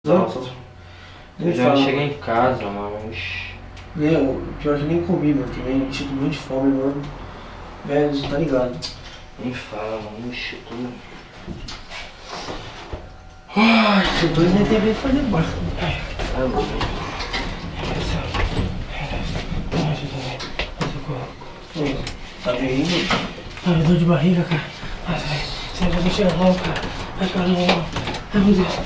Nossa, Eu já cheguei em casa, mano. Pior que eu nem comi, mano. Também enchi muito de fome, mano. Velho, você tá ligado? Nem fala, mano. Ixi, tudo. Ai, depois nem tem bem fazer barco. Tá louco. Tá bem, mano? Ai, dor de barriga, cara. Ai, sai, vai chegar logo, cara. Ai, cara, não. Ai, meu Deus.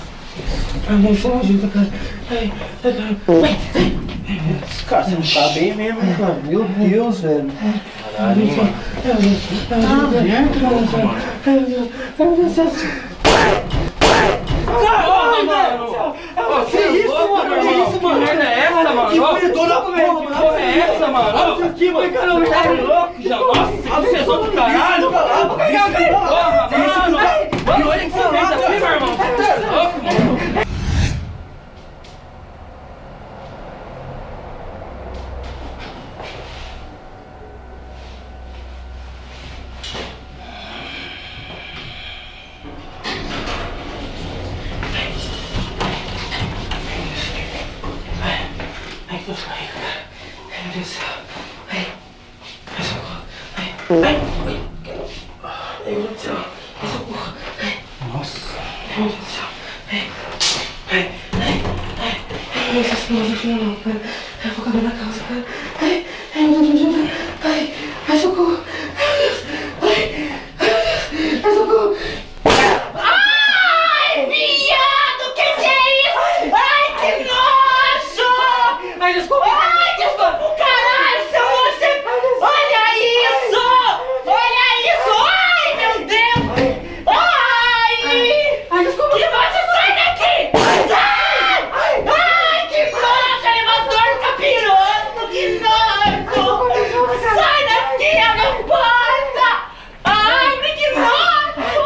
Ai, meu Deus, você me ajuda, cara. Ai, cara. Cara, você não tá bem mesmo, cara. Meu Deus, velho. Caralho, mano. Ai, meu Deus. Ai, meu Deus. Ai, meu Deus. Caralho, mano! Que isso, mano? Que isso, mano? Que merda é essa, mano? Que corredor, velho! Que porra é essa, mano? Olha aqui, mano! Caramba, Tá louco, já? Nossa, que cesão do caralho! Porra, mano! Mano, olha que você fez aqui, meu irmão! Você é louco, mano! Ai, tô saindo, cara. Ai, meu Deus do céu. Ai, socorro. Ai, meu Deus do céu. Ai, socorro. Nossa. Ai, meu Deus do céu. Ai, meu Deus, não, cara. Ai, vou caber na calça, cara. Ai, meu Deus, me ajuda. Ai, socorro. Ai, meu Deus. Ai, socorro. Ai, viado, que é isso? Ai, que nojo! Ai, desculpa. Ai, desculpa, caralho, seu nojo! Olha isso! Olha isso! Ai, meu Deus! Ai! Desculpa. Que nojo, sai daqui! Sai! Ai, que nojo! Elevador tá pirando! Que nojo! Sai daqui, abre a porta! Ai, que nojo!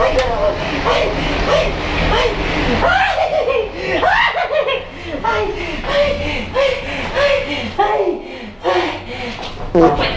Ai, caramba! Ai!